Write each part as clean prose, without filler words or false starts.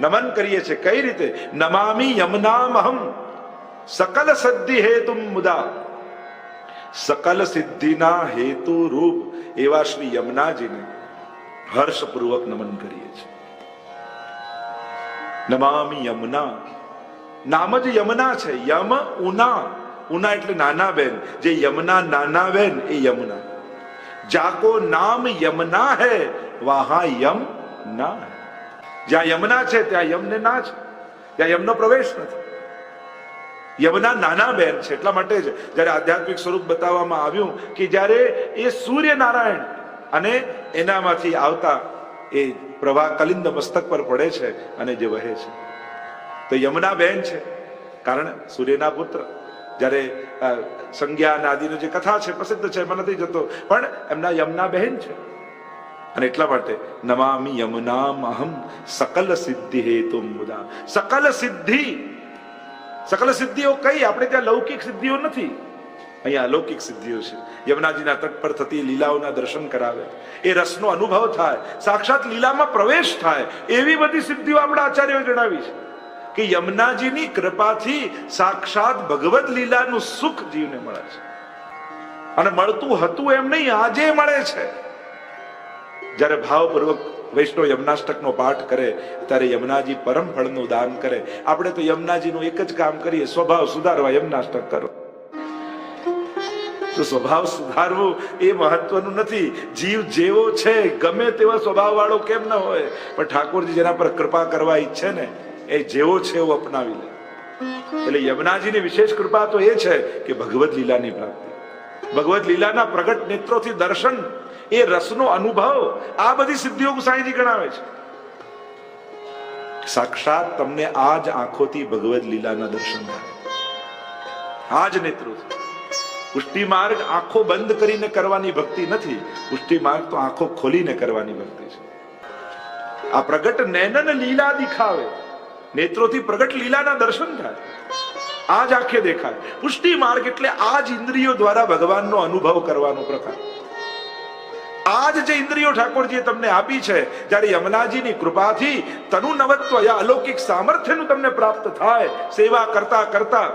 નમન કરીએ છીએ. કઈ રીતે? નમામિ યમનામહમ સકલ સિદ્ધિ હેતુમ મુદા. સકલ સિદ્ધિના હેતુ રૂપ એવા શ્રી યમુનાજીને હર્ષપૂર્વક નમન કરીએ છીએ. નમામિ યમુના, નામ જ યમુના છે. યમ ઉના, ઉના એટલે નાના બેન. જે યમુના નાના બેન એ યમુના. જાકો નામ યમુના હૈ વહાં યમ ના હૈ. જ્યાં યમુના છે ત્યાં યમને ના છે, ત્યાં યમનો પ્રવેશ નથી. યમુના નાના બેન છે. એટલા માટે જ જયારે આધ્યાત્મિક સ્વરૂપ બતાવવામાં આવ્યું કે જયારે એ સૂર્યનારાયણ અને એનામાંથી આવતા એ પ્રવાહ કલિંદ મસ્તક પર પડે છે અને જે વહે છે, તો યમુના બેન છે. કારણ સૂર્યના પુત્ર. જયારે સંજ્ઞા અને આદિની જે કથા છે પ્રસિદ્ધ છે, એમાં નથી જતો, પણ એમના યમુના બહેન છે. અને એટલા માટે નમામિ યમુનામહમ સકલ સિદ્ધિ હેતુમ મુદા. સકલ સિદ્ધિ, સકલ સિદ્ધિઓ કઈ? આપણે ત્યાં લૌકિક સિદ્ધિઓ નથી, અહીંયા અલૌકિક સિદ્ધિઓ છે. યમુનાજીના તટ પર થતી લીલાઓના દર્શન કરાવે, એ રસનો અનુભવ થાય, સાક્ષાત લીલામાં પ્રવેશ થાય, એવી બધી સિદ્ધિઓ આપણા આચાર્યોએ જણાવી છે કે યમુનાજીની કૃપાથી સાક્ષાત ભગવદ લીલાનું સુખ જીવને મળે છે. અને મળતું હતું એમ નહીં, આજે મળે છે. જ્યારે ભાવપૂર્વક વૈષ્ણવ યમુનાષ્ટકનો પાઠ કરે ત્યારે યમુનાજી પરમ ફળનું દાન કરે. આપણે તો યમુનાજીનું એક જ કામ કરીએ, સ્વભાવ સુધારવા યમુનાષ્ટક કરો. તો સ્વભાવ સુધારવું એ મહત્વનું નથી. જીવ જેવો છે ગમે તેવા સ્વભાવ વાળો કેમ ન હોય, પણ ઠાકોરજી જેના પર કૃપા કરવા ઈચ્છે ને એ જેવો છે એવું અપનાવી લે. એટલે યમુનાજીની વિશેષ કૃપા તો એ છે કે ભગવદ લીલાની પ્રાપ્તિ, ભગવદ લીલાના પ્રગટ નેત્રોથી દર્શન, એ રસનો અનુભવ, આ બધી સિદ્ધિઓ ગુસાઈજી ગણાવે છે. સાક્ષાત તમને આ જ આંખોથી ભગવદ લીલાના દર્શન થાય, આ જ નેત્રોથી. પુષ્ટિ માર્ગ આંખો બંધ કરીને કરવાની ભક્તિ નથી, પુષ્ટિ માર્ગ તો આંખો ખોલીને કરવાની ભક્તિ છે. આ પ્રગટ નૈનન લીલા દિખાવે, નેત્રોથી પ્રગટ લીલાના દર્શન થાય, આ જ આંખે દેખાય. પુષ્ટિ માર્ગ એટલે આ જ ઇન્દ્રિયો દ્વારા ભગવાનનો અનુભવ કરવાનો પ્રકાર. આજ જે ઇન્દ્રિયો ઠાકોરજીએ તમને આપી છે, જ્યારે યમુનાજીની કૃપાથી તનુ નવત્વ યા અલૌકિક સામર્થ્યનું તમને પ્રાપ્ત થાય, સેવા કરતા કરતા,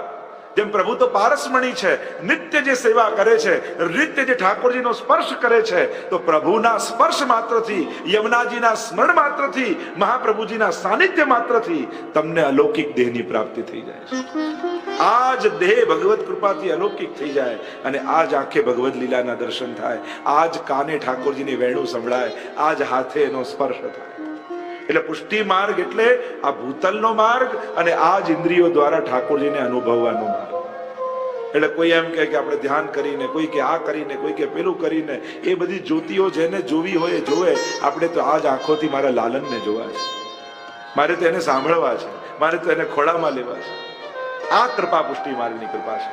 જેમ પ્રભુ તો પારસમણી છે, નિત્ય જે સેવા કરે છે, નિત્ય જે ઠાકોરજીનો સ્પર્શ કરે છે, તો પ્રભુના સ્પર્શ માત્રથી, યમુનાજીના સ્મરણ માત્રથી, મહાપ્રભુજીના સાનિધ્ય માત્રથી તમને અલૌકિક દેહની પ્રાપ્તિ થઈ જાય છે. આ જ દેહ ભગવત કૃપાથી અલૌકિક થઈ જાય અને આ જ આંખે ભગવદ લીલાના દર્શન થાય, આ જ કાને ઠાકોરજીની વેણું સંભળાય, આ જ હાથે એનો સ્પર્શ થાય. એટલે પુષ્ટિ માર્ગ એટલે આ ભૂતલનો માર્ગ અને આ જ ઇન્દ્રિયો દ્વારા ઠાકોરજીને અનુભવવાનો માર્ગ. એટલે કોઈ એમ કે આપણે ધ્યાન કરીને, કોઈ કે આ કરીને, કોઈ કે પેલું કરીને, એ બધી જ્યોતિઓ જેને જોવી હોય જોવે. આપણે તો આ જ આંખોથી મારા લાલનને જોવા છે, મારે તો એને સાંભળવા છે, મારે તો એને ખોળામાં લેવા છે. આ કૃપા પુષ્ટિ માર્ગની કૃપા છે.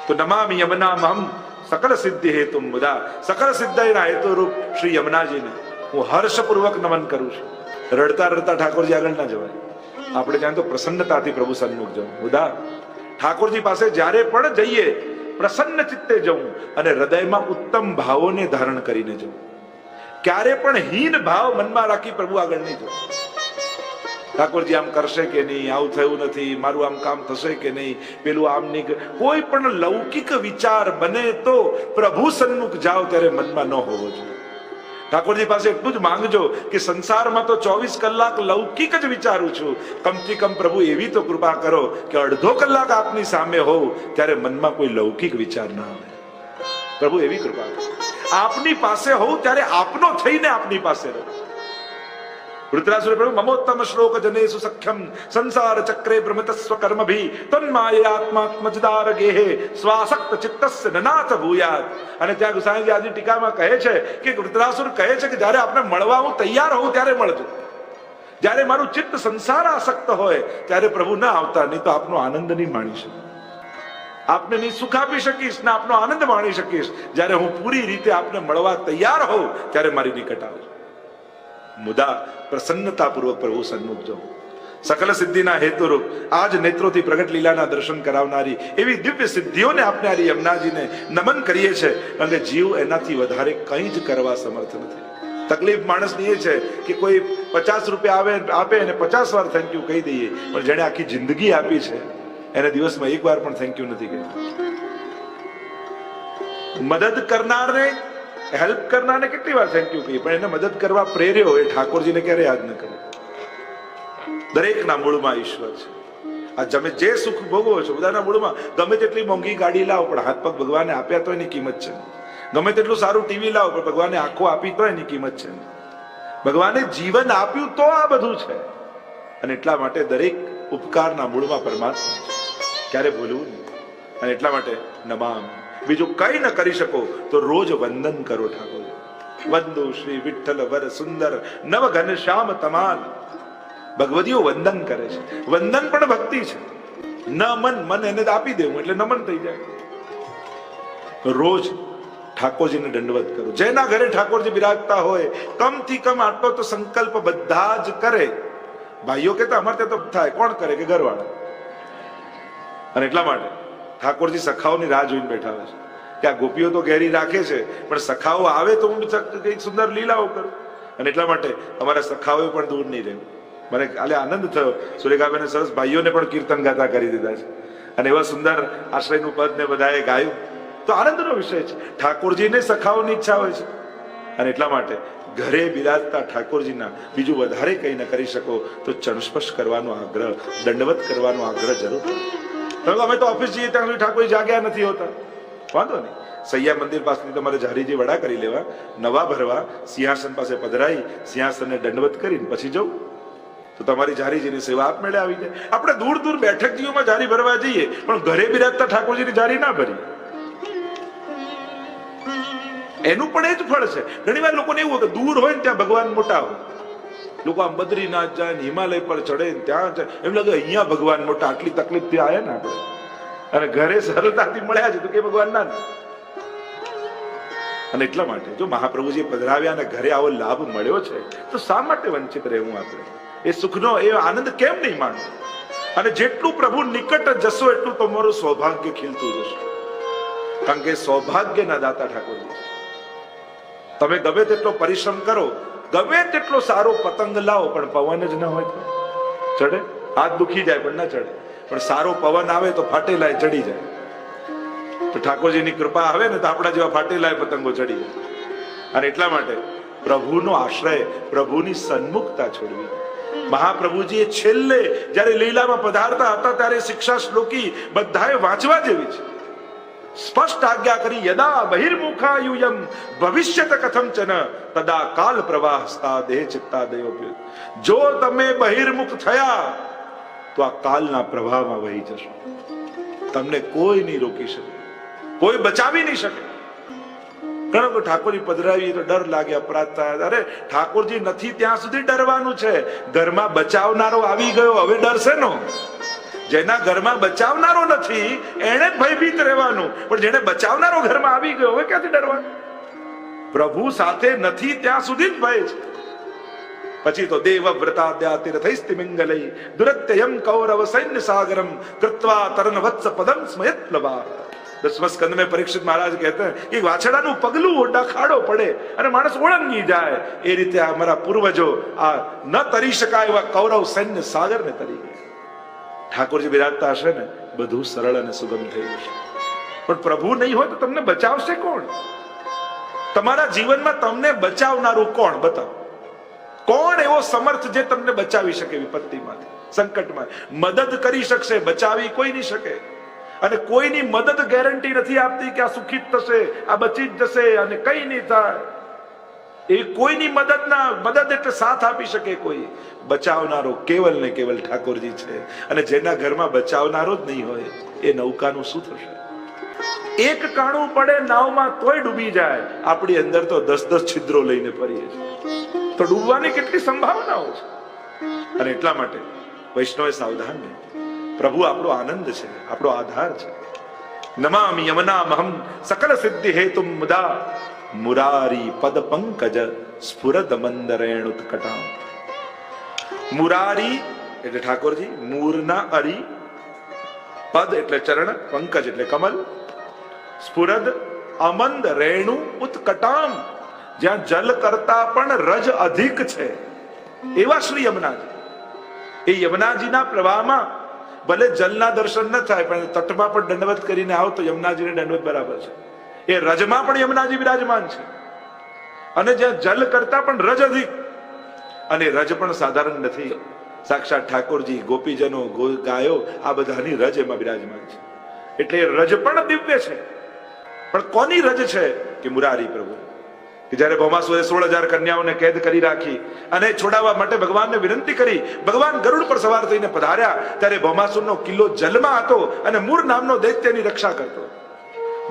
તો નમામિ યમુનામહમ સકલ સિદ્ધિ હેતુમ મુદા. સકલ સિદ્ધિના હેતુ રૂપ શ્રી યમુનાજીને હું હર્ષપૂર્વક નમન કરું છું. રડતા રડતા ઠાકોરજી આગળ ના જવાય. આપણે ત્યાં તો પ્રસન્નતાથી પ્રભુ સન્મુખ જવું. મુદા ઠાકોરજી પાસે જ્યારે પણ જઈએ પ્રસન્ન ચિત્તે જવું અને હૃદયમાં ઉત્તમ ભાવોને ધારણ કરીને જવું. ક્યારે પણ હીન ભાવ મનમાં રાખી પ્રભુ આગળ નહીં જવું. ઠાકોરજી આમ કરશે કે નહીં, આવું થયું નથી, મારું આમ કામ થશે કે નહીં, પેલું આમ નહીં. કોઈ પણ લૌકિક વિચાર બને તો પ્રભુ સન્મુખ જાઓ ત્યારે મનમાં ન હોવો જોઈએ. ઠાકોરજી પાસે એટલું જ માંગજો કે સંસારમાં તો 24 કલાક લૌકિક જ વિચારું છું, કમથી કમ પ્રભુ એવી તો કૃપા કરો કે અડધો કલાક આપની સામે હોઉં ત્યારે મનમાં કોઈ લૌકિક વિચાર ના આવે. પ્રભુ એવી કૃપા કરો. આપની પાસે હોઉં ત્યારે આપનો થઈને આપની પાસે રહો. વૃત્રાસુરે પ્રભુ મમોત્તમ શ્લોક જનેસુ સખ્યમ સંસાર ચક્રે ભ્રમતસ્વ કર્મભી તન્માયાત્માત્મજદાર ગેહે સ્વાસક્ત ચિત્તસ્ય નનાથ ભૂયાત. અને ત્યાં ગુસાઈજી આદિ ટીકામાં કહે છે કે વૃત્રાસુર કહે છે કે જ્યારે આપણે મળવા હું તૈયાર હોઉં ત્યારે મળજો. જ્યારે મારું ચિત્ત સંસાર આસક્ત હોય ત્યારે પ્રભુ ના આવતા, નહીં તો આપનો આનંદ નહીં માણી શકું, આપને નહીં સુખ આપી શકીશ ને આપનો આનંદ માણી શકીશ. જ્યારે હું પૂરી રીતે આપને મળવા તૈયાર હોઉં ત્યારે મારી નિકટ આવજો. મુદા પ્રસન્નતાપૂર્વક પ્રભુ સન્મુખ જવું. સકલ સિદ્ધિના હેતુરૂપ આજ નેત્રોથી પ્રગટ લીલાના દર્શન કરાવનારી એવી દિવ્ય સિદ્ધિઓને આપનારી યમુનાજીને નમન કરીએ છીએ. અને જીવ એનાથી વધારે કંઈ જ કરવા સમર્થ નથી. તકલીફ માણસની એ છે કે કોઈ 50 રૂપિયા આપે અને 50 વાર થેન્ક યુ કહી દઈએ, પણ જેને આખી જિંદગી આપી છે એને દિવસમાં એક વાર પણ થેન્ક યુ નથી કહ્યું. મદદ કરનારને, હેલ્પ કરનારને કેટલી વાર થેન્ક યુ કહીએ, પણ એને મદદ કરવા પ્રેર્યો એ ઠાકોરજીને ક્યારે યાદ ન કરે. દરેકના મૂળમાં ઈશ્વર છે. આ તમે જે સુખ ભોગવો છો બધાના મૂળમાં. ગમે તેટલી મોંઘી ગાડી લાવો પણ હાથ પગ ભગવાને આપ્યા તો એની કિંમત છે. ગમે તેટલું સારું ટીવી લાવો પણ ભગવાને આંખો આપી તો એની કિંમત છે. ભગવાને જીવન આપ્યું તો આ બધું છે. અને એટલા માટે દરેક ઉપકારના મૂળમાં પરમાત્મા છે, ક્યારે ભૂલવું નહીં. અને એટલા માટે નમામિ. બીજું કઈ ન કરી શકો તો રોજ વંદન કરો ઠાકોર. વંદો શ્રી વિઠ્ઠલ વર સુંદર નવ ઘનશ્યામ તમાલ. ભગવતીઓ વંદન કરે છે. વંદન પણ ભક્તિ છે. ન મન એને આપી દેવું એટલે નમન થઈ જાય. રોજ ઠાકોરજીને દંડવત કરો. જેના ઘરે ઠાકોરજી બિરાજતા હોય કમથી કમ આટલો તો સંકલ્પ બધા જ કરે. ભાઈઓ કહેતા અમારે ત્યાં તો થાય, કોણ કરે કે ઘરવાળા. અને એટલા માટે ઠાકોરજી સખાઓની રાહ જોઈને બેઠા હોય છે કે આ ગોપીઓ તો ઘેરી રાખે છે પણ સખાઓ આવે તો હું કઈક સુંદર લીલાઓ કરું. અને એટલા માટે અમારા સખાઓ પણ દૂર નહીં રહેવું. મને કાલે આનંદ થયો, સુરેખાબેને સરસ ભાઈઓને પણ કીર્તન ગાતા કરી દીધા છે અને એવા સુંદર આશ્રયનું પદ ને બધાએ ગાયું. તો આનંદનો વિષય છે. ઠાકોરજીને સખાઓની ઈચ્છા હોય છે. અને એટલા માટે ઘરે બિરાજતા ઠાકોરજીના બીજું વધારે કંઈ ન કરી શકો તો ચરણસ્પર્શ કરવાનો આગ્રહ, દંડવત કરવાનો આગ્રહ જરૂર. અમે તો ઓફિસ જઈએ ત્યાં સુધી ઠાકોરજી જાગ્યા નથી હોતા, વાંધો નહીં. સૈયા મંદિર પાસેથી તમારે જારીજી વડા કરી લેવા, નવા ભરવા, સિંહાસન પાસે પધરાઈ સિંહાસનને દંડવત કરીને પછી જવું તો તમારી જારીજીની સેવા આપમેળે આવી જાય. આપણે દૂર દૂર બેઠકજીઓમાં જારી ભરવા જઈએ પણ ઘરે બિરાજતા ઠાકોરજીની જારી ના ભરી, એનું પણ એ જ ફળ છે. ઘણી વાર લોકોને એવું હોય કે દૂર હોય ને ત્યાં ભગવાન મોટા હોય. લોકો આમ બદ્રીનાથ જાય ને હિમાલય પર ચડે ને ત્યાં એમ લાગે અહીંયા ભગવાન મોટા. આટલી તકલીફથી આવ્યા ને આપણે અને ઘરે સરળતાથી મળ્યા છે તો કે ભગવાન ના. અને એટલા માટે જો મહાપ્રભુજી પધરાવ્યા અને ઘરે આવો લાભ મળ્યો છે તો શા માટે વંચિત રહેવું આપણે? એ સુખનો એ આનંદ કેમ નહીં માણવો? અને જેટલું પ્રભુ નિકટ જશો એટલું તમારું સૌભાગ્ય ખીલતું જશે. કારણ કે સૌભાગ્યના દાતા ઠાકોરજી છે. તમે ગમે તેટલો પરિશ્રમ કરો, ગમે તેટલો સારો પતંગ લાવો પણ પવન જ ન હોય તો ચડે? હાથ દુખી જાય પણ ના ચડે. પણ સારો પવન આવે તો ફાટેલાય ચડી જાય. તો ઠાકોરજીની કૃપા આવે ને તો આપણા જેવા ફાટેલાય પતંગો ચડી જાય. અને એટલા માટે પ્રભુનો આશ્રય, પ્રભુની સન્મુખતા છોડવી. મહાપ્રભુજીએ છેલ્લે જયારે લીલામાં પધારતા હતા ત્યારે શિક્ષા શ્લોકી બધાએ વાંચવા જેવી છે. સ્પષ્ટ આજ્ઞા કરી, યદા બહિર્મુખાયુયમ ભવિષ્યત કથંચન તદા કાલ પ્રવાહસ્તા દેહ ચિત્તાદયો. જો તમે બહિર્મુખ થયા તો આ કાલના પ્રવાહમાં વહી જશો. તમને કોઈ નહીં રોકી શકે, કોઈ બચાવી નહીં શકે. ઘણો ઠાકોરજી પધરાવી તો ડર લાગે, અપરાધ થાય. અરે ઠાકોરજી નથી ત્યાં સુધી ડરવાનું છે. ઘરમાં બચાવનારો આવી ગયો હવે ડરશે નો. જેના ઘરમાં બચાવનારો નથી એને ભયભીત રહેવાનું, પણ જેને બચાવનારો ઘરમાં આવી ગયો હવે ક્યાંથી ડરવાનું? પ્રભુ સાથે નથી ત્યાં સુધી જ ભય છે. પછી તો દેવ વ્રતાદ્યાતિરથૈસ્તિમિંગલૈ દુરત્યયમ કૌરવ સૈન્ય સાગરમ કૃત્વા તરન વત્સ પદમ સ્મયત પ્લવા. 10મા સ્કંદ में परीक्षित महाराज कहते हैं कि વાછડાનું પગલું ડખાડો પડે અને માણસ ઓળંગી જાય એ રીતે અમારા પૂર્વજો આ ન તરી શકાય એવા કૌરવ સૈન્ય સાગરને તરી ગયા. ઠાકોરજી બિરાજતા હશે ને બધું સરળ અને સુગમ થઈ જશે. પણ પ્રભુ નહીં હોય તો તમને બચાવશે કોણ? તમારા જીવનમાં તમને બચાવનારું કોણ? બતાવો. કોણ એવો સમર્થ જે તમને બચાવી શકે વિપત્તિમાંથી, સંકટમાં? મદદ કરી શકશે, બચાવી કોઈ નહીં શકે. અને કોઈની મદદ ગેરંટી નથી આપતી કે આ સુખી થશે, આ બચી જ જશે અને કઈ નહીં થાય. એ કોઈની મદદ એટલે સાથ આપી શકે કોઈ? બચાવનારો કેવલ ને કેવલ ઠાકોરજી છે. અને જેના ઘરમાં બચાવનારો જ નહીં હોય એ નૌકાનું શું થશે? એક કાણું પડે નાવમાં તોય ડૂબી જાય. આપણી અંદર તો 10-10 છિદ્રો લઈને ફરીએ છીએ, તો ડૂબવાની કેટલી સંભાવનાઓ છે. અને એટલા માટે વૈષ્ણવે સાવધાન રહે. પ્રભુ આપણો આનંદ છે, આપણો આધાર છે. નમામિ યમનામહં સકલ સિદ્ધિ હેતુમ મુદા મુરારી પદ પંકજ સ્ફુરદ મંદરેણુત્કટામ. મુરારી એટલે ઠાકોરજી, મૂરના અરી, પદ એટલે ચરણ, પંકજ એટલે કમલ, સ્ફુરદ અમંદ રેણુ ઉત્કટામ. જ્યાં જલ કરતા પણ રજ અધિક છે એવા શ્રી યમુનાજી. એ યમુનાજીના પ્રવાહમાં ભલે જલના દર્શન ન થાય પણ તટમાં પણ દંડવત કરીને આવો તો યમુનાજીને દંડવત બરાબર છે. એ રજમાં પણ યમુનાજી બિરાજમાન છે. અને જ્યાં જલ કરતા પણ રજ અધિક, અને રજ પણ સાધારણ નથી. સાક્ષાત ઠાકોરજી, ગોપીજનો, ગાયો આ બધાની રજ એમાં બિરાજમાન છે. એટલે રજ પણ દિવ્ય છે. પણ કોની રજ છે? કે મુરારી પ્રભુ. કે જયારે ભૌમાસુરે 16,000 કન્યાઓને કેદ કરી રાખી અને છોડાવવા માટે ભગવાનને વિનંતી કરી, ભગવાન ગરુડ પર સવાર થઈને પધાર્યા, ત્યારે ભૌમાસુરનો કિલ્લો જલમાં હતો અને મૂર નામનો દૈત્યની રક્ષા કરતો.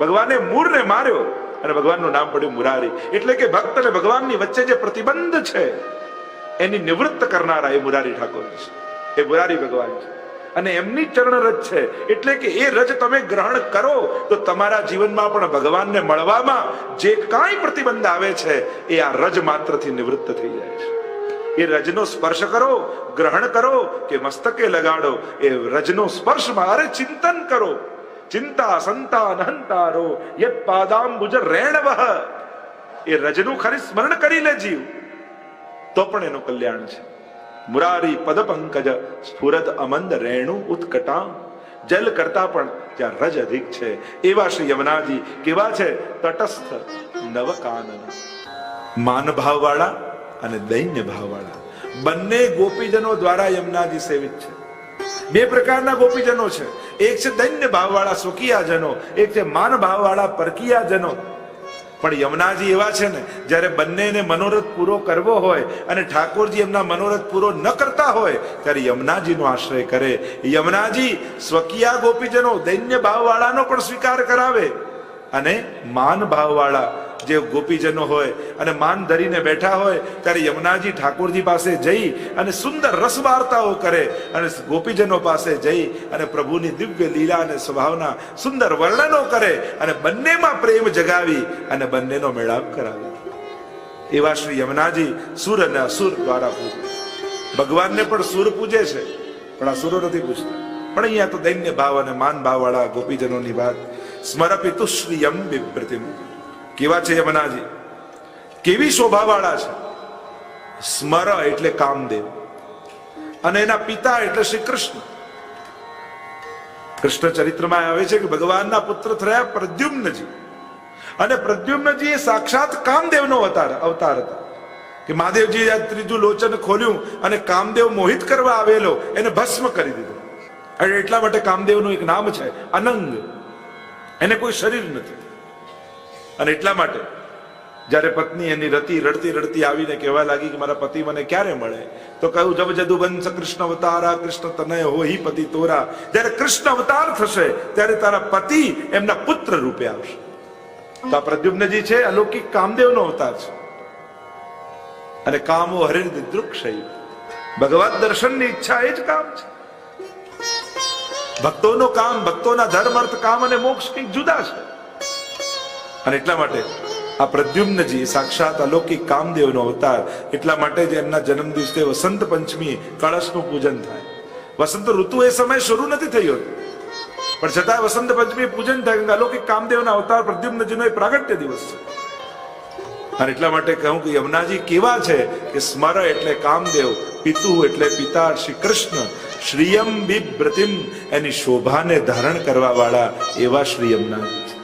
ભગવાને મૂરને માર્યો અને ભગવાનનું નામ પડ્યું મુરારી. એટલે કે ભક્ત અને ભગવાનની વચ્ચે જે પ્રતિબંધ છે એની નિવૃત્ત કરનારા એ મુરારી ઠાકોર છે. એ મુરારી ભગવાન છે અને એમની ચરણ રજ છે. એટલે કે એ રજ તમે ગ્રહણ કરો તો તમારા જીવનમાં પણ ભગવાનને મળવામાં જે કાંઈ પ્રતિબંધ આવે છે એ આ રજ માત્રથી નિવૃત્ત થઈ જાય છે. એ રજનો સ્પર્શ કરો, ગ્રહણ કરો કે મસ્તકે લગાડો, એ રજનો સ્પર્શમાં અરે ચિંતન કરો. ચિંતા સંતા નહંતારો યત પાદાંબુજ રેણવઃ. એ રજનું ખાલી સ્મરણ કરી લે જીવ તો પણ એનું કલ્યાણ છે. મુરારી પદ પંકજ સ્ફુરત અમંદ રેણુ ઉત્કટા. જલ કરતા પણ ત્યાં રજ અધિક છે એવા શ્રી યમુનાજી કેવા છે? તટસ્થ નવકાનન. માન ભાવ વાળા અને દૈન્ય ભાવ વાળા બંને ગોપીજનો દ્વારા યમુનાજી સેવિત છે. બે પ્રકારના ગોપીજનો છે. એક છે દૈન્ય ભાવ વાળા સ્વકીયાજનો, એક છે માન ભાવ વાળા પરકીયાજનો. પણ યમુનાજી એવા છે ને, જ્યારે બંનેને મનોરથ પૂરો કરવો હોય અને ઠાકોરજી એમના મનોરથ પૂરો ન કરતા હોય ત્યારે યમુનાજીનો આશ્રય કરે. યમુનાજી સ્વકીયા ગોપીજનો દૈન્ય ભાવવાળાનો પણ સ્વીકાર કરાવે અને માન ભાવવાળા જે ગોપીજનો હોય અને માન ધરીને બેઠા હોય ત્યારે યમુનાજી ઠાકોરજી પાસે જઈ અને સુંદર રસ વાર્તાઓ કરે અને ગોપીજનો પાસે જઈ અને પ્રભુની દિવ્ય લીલા અને સ્વભાવના સુંદર વર્ણનો કરે અને બંનેમાં પ્રેમ જગાવી અને બંનેનો મેળાપ કરાવે. એવા શ્રી યમુનાજી સુર અને અસુર દ્વારા પૂજે. ભગવાનને પણ સુર પૂજે છે પણ અસુરો નથી પૂજતા. પણ અહીંયા તો દૈન્ય ભાવ અને માન ભાવ વાળા ગોપીજનોની વાત. સ્મરપિતુ શ્રીયમ બિભ્રતિમ. કેવા છે યમુનાજી? કેવી શોભા વાળા છે? સ્મર એટલે કામદેવ અને એના પિતા એટલે શ્રી કૃષ્ણ. કૃષ્ણ ચરિત્રમાં આવે છે કે ભગવાનના પુત્ર થયા પ્રદ્યુમ્નજી, અને પ્રદ્યુમ્નજી એ સાક્ષાત કામદેવનો અવતાર હતા. કે મહાદેવજી આ ત્રીજું લોચન ખોલ્યું અને કામદેવ મોહિત કરવા આવેલો એને ભસ્મ કરી દીધો. અને એટલા માટે કામદેવનું એક નામ છે અનંગ. એને કોઈ શરીર નથી. અને એટલા માટે જ્યારે પત્ની એની રડતી રડતી આવીને કહેવા લાગી કે મારા પતિ મને ક્યારે મળે, તો કહ્યું જબ જદુ બંસ કૃષ્ણ અવતારા કૃષ્ણ તનય હોહી પતિ તોરા. જ્યારે કૃષ્ણ અવતાર થશે ત્યારે તારા પતિ એમના પુત્ર રૂપે આવશે. તો આ પ્રદ્યુમ્નજી છે અલૌકિક કામદેવનો અવતાર છે. અને કામો હરિ દિદૃક્ષય. ભગવત દર્શનની ઈચ્છા એ જ કામ છે. ભક્તોનો કામ, ભક્તોના ધર્મ અર્થ કામ અને મોક્ષ કંઈક જુદા છે. અને એટલા માટે આ પ્રદ્યુમ્નજી સાક્ષાત અલૌકિક કામદેવનો અવતાર. એટલા માટે જ એમના જન્મ દિવસે વસંત પંચમી કળશનું પૂજન થાય. વસંત ઋતુ એ સમય શરૂ નથી થયો પણ છતાં વસંત પંચમી પૂજન થાય. અલૌકિક કામદેવના અવતાર પ્રદ્યુમ્નજીનો એ પ્રાગટ્ય દિવસ છે. અને એટલા માટે કહું કે યમુનાજી કેવા છે કે સ્મર એટલે કામદેવ, પિતુ એટલે પિતા શ્રી કૃષ્ણ, શ્રીયમ બિભ્રતિમ એની શોભાને ધારણ કરવા વાળા એવા શ્રી યમુનાજી છે.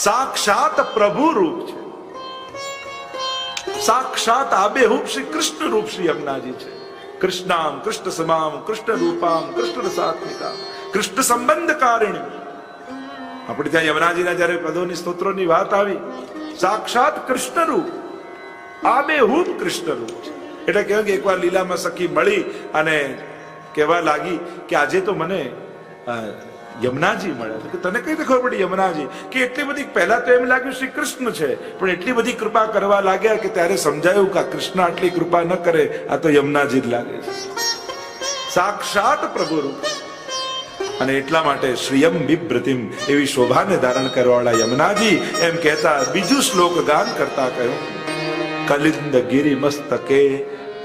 સાક્ષાત પ્રભુ રૂપ છે. સાક્ષાત આબેહૂબ શ્રી કૃષ્ણ રૂપ શ્રી યમુનાજી છે. કૃષ્ણામ કૃષ્ણ સમામ કૃષ્ણ રૂપામ કૃષ્ણ રસાત્મિકા કૃષ્ણ સંબંધ કારિણી. આપણે ત્યાં યમુનાજીના જયારે પદોની સ્તોત્રોની વાત આવી, સાક્ષાત કૃષ્ણ રૂપ, આબેહૂબ કૃષ્ણ રૂપ છે. એટલે કહેવાય કે એકવાર લીલામાં સખી મળી અને કહેવા લાગી કે આજે તો મને યમુનાજી મળ્યા. કે તને કઈ રીતે ખબર પડી યમુનાજી? કે એટલી બધી, પહેલા તો એમ લાગ્યું શ્રી કૃષ્ણ છે પણ એટલી બધી કૃપા કરવા લાગ્યા કે ત્યારે સમજાયું કે કૃષ્ણ આટલી કૃપા ન કરે, આ તો યમુનાજી જ લાગે છે. સાક્ષાત પ્રભુ રૂપ. અને એટલા માટે શ્રીયમ બિભ્રતિમ એવી શોભાને ધારણ કરવાવાળા યમુનાજી એમ કહેતા બીજું શ્લોક ગાન કરતા કહ્યું, કલિંદ ગિરી મસ્તકે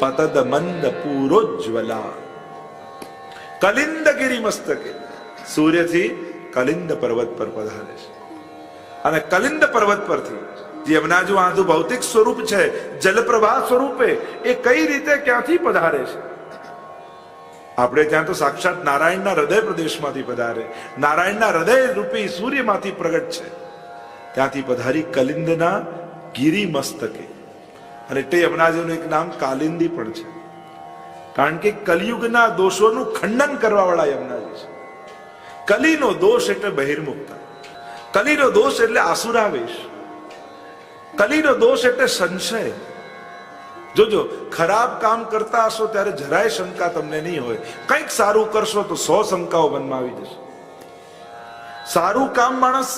પતદ મંદ પૂરોજ્વલા. કલિંદ ગિરી મસ્તકે, સૂર્યથી કલિંદ પર્વત પર પધારે છે અને કલિંદ પર્વત પરથી જે યમુનાજી આદુ ભૌતિક સ્વરૂપ છે, જલપ્રવાહ સ્વરૂપે, એ કઈ રીતે ક્યાંથી પધારે છે? આપણે ત્યાં તો સાક્ષાત નારાયણના હૃદય પ્રદેશમાંથી પધારે, નારાયણના હૃદય રૂપી સૂર્યમાંથી પ્રગટ છે. ત્યાંથી પધારી કલિંદના ગિરી મસ્તકે. અને તે યમુનાજીનું એક નામ કાલિંદી પણ છે, કારણ કે કલિયુગના દોષોનું ખંડન કરવા વાળા યમુનાજી છે. કલીનો દોષ એટલે બહિર્મુખતા, કલીનો દોષ એટલે આસુરાવેશ, કલીનો દોષ એટલે સંશય. જોજો, ખરાબ કામ કરતા હશો ત્યારે જરાય શંકા તમને નહીં હોય, કંઈક સારું કરશો તો 100 શંકાઓ મનમાં આવી જશે. સારું કામ માણસ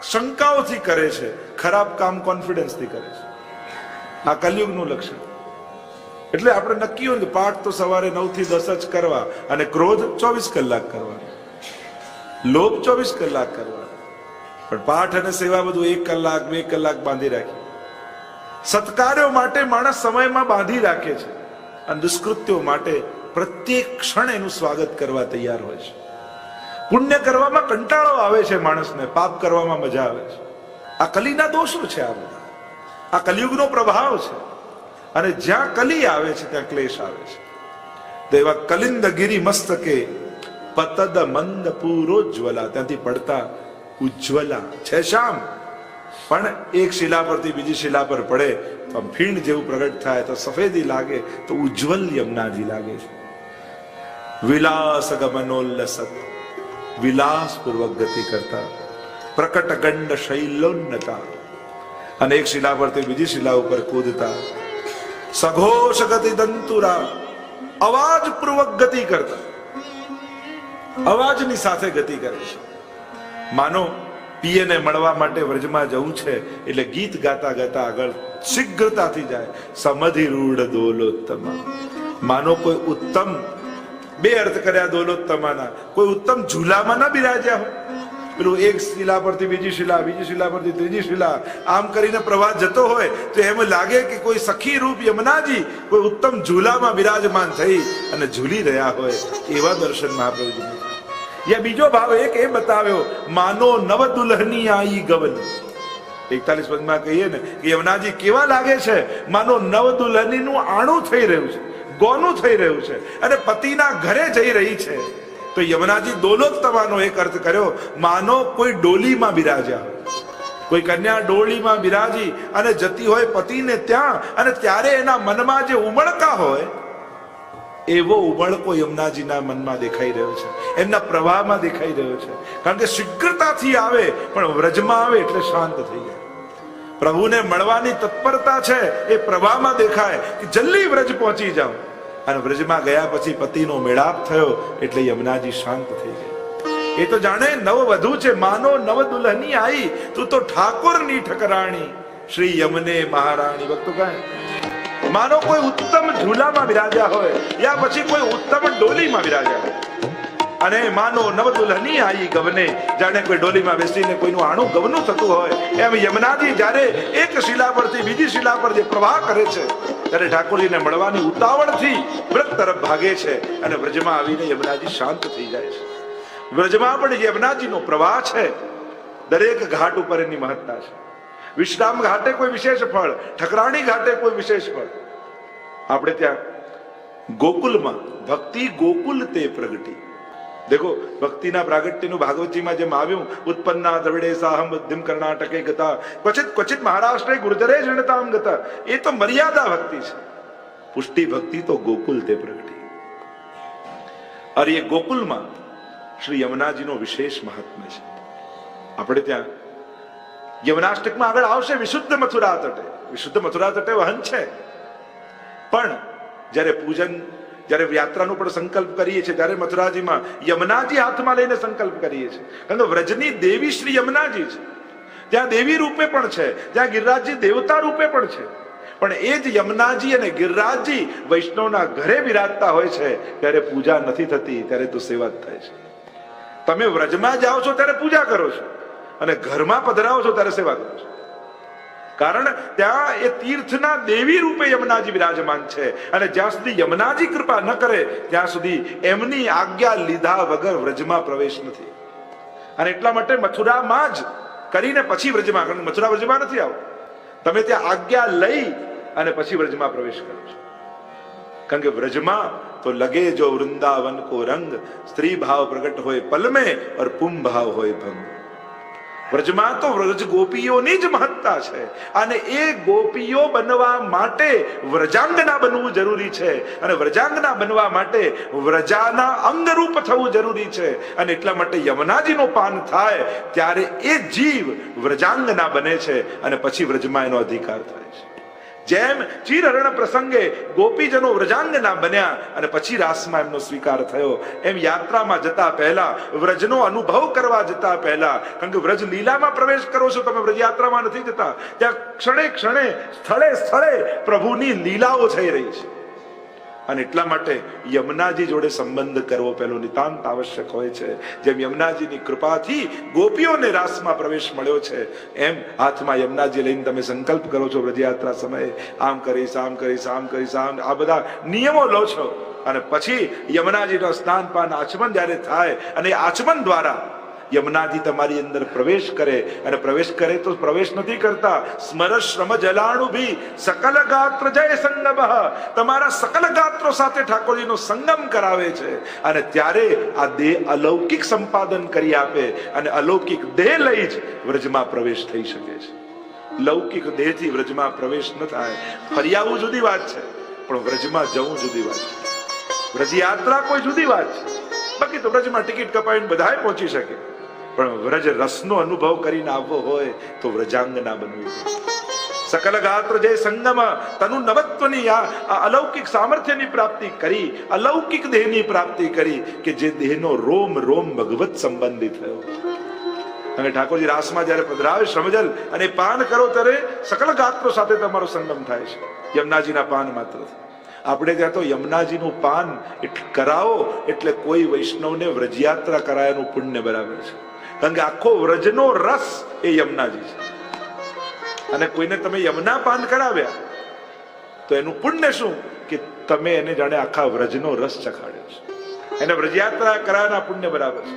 શંકાઓથી કરે છે, ખરાબ કામ કોન્ફિડન્સથી કરે છે. આ કલયુગનું લક્ષણ. એટલે આપણે નક્કી હોય કે પાઠ તો સવારે 9 થી 10 જ કરવા, અને ક્રોધ 24 કલાક કરવાનો, લોભ 24 કલાક કરવાનો. પણ પાઠ અને સેવા બધું 1 કલાક 2 કલાક બાંધી રાખી. સત્કાર્યો માટે માણસ સમયમાં બાંધી રાખે છે, અને દુષ્કૃત્યો માટે પ્રત્યેક ક્ષણ એનું સ્વાગત કરવા તૈયાર હોય છે. પુણ્ય કરવામાં કંટાળો આવે છે માણસને, પાપ કરવામાં મજા આવે છે. આ કલીના દોષો છે, આ બધા આ કલિયુગનો પ્રભાવ છે. અને જ્યાં કલી આવે છે ત્યાં ક્લેશ આવે છે. દેવા કલિંદ ગિરી મસ્તકે પતદ મંદ પૂરોજ્વલા, ત્યાંથી પડતા ઉજ્જવલા છે શ્યામ. પણ એક શિલા પરથી બીજી શિલા પર પડે તો ફીણ જેવું પ્રગટ થાય, તો સફેદી લાગે, તો ઉજ્જવલ યમુનાજી લાગે છે. વિલાસ ગમનોલ્લસત, વિલાસ પૂર્વક ગતિ કરતા, પ્રકટ ગંડ શૈલોન્નતા, અને એક શિલા પરથી બીજી શિલા ઉપર કૂદતા, સઘોષ ગતિ દંતુરા, અવાજ પૂર્વક ગતિ કરતા, અવાજની સાથે ગતિ કરે છે. માનો પિયને મળવા માટે વ્રજમાં જવું છે, એટલે ગીત ગાતા ગાતા આગળ શીઘ્રતાથી જાય. સમધિ રૂઢ દોલોત્તમા, માનો કોઈ ઉત્તમ, બે અર્થ કર્યા દોલોત્તમાના, કોઈ ઉત્તમ ઝૂલામાં ના બિરાજ્યા હોય. પેલું એક શિલા પરથી બીજી શિલા, બીજી શિલા પરથી ત્રીજી શિલા, આમ કરીને પ્રવાસ જતો હોય તો એમ લાગે કે કોઈ સખી રૂપ યમુનાજી કોઈ ઉત્તમ ઝૂલામાં બિરાજમાન થઈ અને ઝૂલી રહ્યા હોય, એવા દર્શન મહાપ્રભુજી. યા બીજો ભાવ એક એ બતાવ્યો, માનો નવ દુલ્હની આઈ ગવન. 41 પદમાં કહીએ ને કે યમુનાજી કેવા લાગે છે, માનો નવ દુલ્હનીનું આણું થઈ રહ્યું છે, ગોનું થઈ રહ્યું છે, અને પતિના ઘરે જઈ રહી છે. તો યમુનાજી દોલોત્તમાનો એક અર્થ કર્યો, માનો કોઈ ડોલીમાં બિરાજ્યા હોય, કોઈ કન્યા ડોલીમાં બિરાજી અને જતી હોય પતિને ત્યાં, અને ત્યારે એના મનમાં જે ઉમળકા હોય એવો ઉમળકો યમુનાજીના મનમાં દેખાઈ રહ્યો છે, એમના પ્રવાહમાં દેખાઈ રહ્યો છે. કારણ કે શીઘ્રતાથી આવે, પણ વ્રજમાં આવે એટલે શાંત થઈ જાય. પ્રભુને મળવાની તત્પરતા છે એ પ્રવાહમાં દેખાય કે જલ્દી વ્રજ પહોંચી જાઓ. અને વ્રજમાં ગયા પછી પતિનો મેળાપ થયો એટલે યમુનાજી શાંત થઈ ગયા. એ તો જાણે નવ વધુ છે, માનો નવ દુલ્હની આઈ, તું તો ઠાકોરની ઠકરાણી, શ્રી યમને મહારાણી. ભક્તો કહે, માનો કોઈ ઉત્તમ ઝૂલામાં બિરાજ્યા હોય, યા પછી કોઈ ઉત્તમ ડોલીમાં બિરાજ્યા હોય, અને માનો નવ દુલ્હની આઈ ગવને, જાણે કોઈ ડોલીમાં બેસીને કોઈનું આણું ગવનું થતું હોય, એમ યમુનાજી જ્યારે એક શિલા પરથી બીજી શિલા પર જે પ્રવાહ કરે છે, ત્યારે ઠાકોરજીને મળવાની ઉતાવળથી વ્રત તરફ ભાગે છે, અને વ્રજમાં આવીને યમુનાજી શાંત થઈ જાય છે. વ્રજમાં પણ યમુનાજીનો પ્રવાહ છે. દરેક ઘાટ ઉપર એની મહત્તા છે. વિશ્રામ ઘાટે કોઈ વિશેષ ફળ, ઠકરાણી ઘાટે કોઈ વિશેષ ફળ. આપણે ત્યાં ગોકુલમાં ભક્તિ ગોકુલ તે પ્રગટી. દેખો, ભક્તિના પ્રાગટ્યનું ભાગવતજીમાં જેમ આવ્યું, ઉત્પન્ના દ્રવિડે સાહમ બુદ્ધિમ કર્ણાટકે ગતા, ક્વચિત ક્વચિત મહારાષ્ટ્રે ગુર્જરે જણતામ ગતા. એ તો મર્યાદા ભક્તિ છે. પુષ્ટિ ભક્તિ તો ગોકુલ તે પ્રગટી. અરે એ ગોકુલમાં શ્રી યમુનાજીનો વિશેષ મહાત્મ્ય છે. આપણે ત્યાં યમુનાષ્ટકમાં આગળ આવશે વિશુદ્ધ મથુરા તટે. વિશુદ્ધ મથુરા તટે વહન છે, પણ જ્યારે પૂજન, જ્યારે યાત્રાનો પણ સંકલ્પ કરીએ છીએ, ત્યારે મથુરાજીમાં યમુનાજી હાથમાં લઈને સંકલ્પ કરીએ છીએ. કારણ કે વ્રજની દેવી શ્રી યમુનાજી છે. ત્યાં દેવી રૂપે પણ છે, ત્યાં ગિરિરાજજી દેવતા રૂપે પણ છે. પણ એ જ યમુનાજી અને ગિરિરાજજી વૈષ્ણવના ઘરે બિરાજતા હોય છે, ત્યારે પૂજા નથી થતી, ત્યારે તો સેવા જ થાય છે. તમે વ્રજમાં જાઓ છો ત્યારે પૂજા કરો છો, અને ઘરમાં પધરાવો છો ત્યારે સેવા કરો છો. કારણ ત્યાં એ તીર્થના દેવી રૂપે યમુનાજી વિરાજમાન છે, અને જ્યાં સુધી યમુનાજી કૃપા ન કરે ત્યાં સુધી એમની આજ્ઞા લીધા વગર વ્રજમાં પ્રવેશ નથી. અને એટલા માટે મથુરામાં જ કરીને પછી વ્રજમાં, કારણ મથુરા વ્રજમાં નથી આવતું. તમે ત્યાં આજ્ઞા લઈ અને પછી વ્રજમાં પ્રવેશ કરો છો. કારણ કે વ્રજમાં તો લગે જો વૃંદાવન કો રંગ, સ્ત્રી ભાવ પ્રગટ હોય પલ में और पुम भाव હોય ભંગ. વ્રજમાં તો વ્રજ ગોપીઓની જ મહત્તા છે અને એ ગોપીઓ બનવા માટે વ્રજાંગના બનવું જરૂરી છે અને વ્રજાંગના બનવા માટે વ્રજાના અંગરૂપ થવું જરૂરી છે. અને એટલા માટે યમુનાજીનો પાન થાય ત્યારે એ જીવ વ્રજાંગના બને છે અને પછી વ્રજમાં એનો અધિકાર થાય છે. જેમ ચીરહરણ પ્રસંગે ગોપીજનો વ્રજાંગના બન્યા અને પછી રાસમાં એમનો સ્વીકાર થયો, એમ યાત્રામાં જતા પહેલા, વ્રજનો અનુભવ કરવા જતા પહેલા, કારણ કે વ્રજ લીલામાં પ્રવેશ કરો છો તમે, વ્રજ યાત્રામાં નથી જતા. ત્યાં ક્ષણે ક્ષણે સ્થળે સ્થળે પ્રભુની લીલાઓ થઈ રહી છે. અને એટલા માટે યમુનાજી જોડે સંબંધ કરવો પહેલો નિતાંત આવશ્યક હોય છે. જેમ યમુનાજીની કૃપાથી ગોપીઓને રાસમાં પ્રવેશ મળ્યો છે, એમ હાથમાં યમુનાજી લઈને તમે સંકલ્પ કરો છો વ્રજયાત્રા સમયે, આમ કરીશ, આમ કરીશ, આમ કરીશ, આમ, આ બધા નિયમો લો છો. અને પછી યમુનાજીનો સ્નાન પાન આચમન જ્યારે થાય અને આચમન દ્વારા યમુનાજી તમારી અંદર પ્રવેશ કરે, અને પ્રવેશ કરે તો પ્રવેશ નથી કરતા, સ્મર શ્રમ જલાણુ ભી સકલ ગાત્ર જય સંગમ, તમારા સકલ ગાત્રો સાથે ઠાકોરજીનો સંગમ કરાવે છે. અને ત્યારે આ દેહ અલૌકિક સંપાદન કરી આપે અને અલૌકિક દેહ લઈ જ વ્રજમાં પ્રવેશ થઈ શકે છે. લૌકિક દેહથી વ્રજમાં પ્રવેશ ન થાય. ફરી આવવું જુદી વાત છે, પણ વ્રજમાં જવું જુદી વાત છે. વ્રજ યાત્રા કોઈ જુદી વાત છે. બાકી તો વ્રજમાં ટિકિટ કપાવીને બધાય પહોંચી શકે, પણ વ્રજ રસનો અનુભવ કરીને આવવો હોય તો વ્રજાંગના બનવું. સકલ ગાત્ર જય સંગમ, તનુ નવત્વની આ અલૌકિક સામર્થ્યની પ્રાપ્તિ કરી, અલૌકિક દેહની પ્રાપ્તિ કરી કે જે દેહનો રોમ રોમ ભગવત સંબંધી થયો. અને ઠાકોરજી રાસમાં જયારે પધરાવે શ્રમજલ અને પાન કરો ત્યારે સકલ ગાત્રો સાથે તમારો સંગમ થાય છે યમુનાજીના પાન માત્ર. આપણે ત્યાં તો યમુનાજીનું પાન કરાવો એટલે કોઈ વૈષ્ણવને વ્રજયાત્રા કરાયાનું પુણ્ય બરાબર છે. કારણ કે આખો વ્રજનો રસ એ યમુનાજી છે. અને કોઈને તમે યમુના પાન કરાવ્યા તો એનું પુણ્ય શું કે તમે એને જાણે આખા વ્રજનો રસ ચખાડ્યો છે. એને વ્રજયાત્રા કરાયાના પુણ્ય બરાબર છે.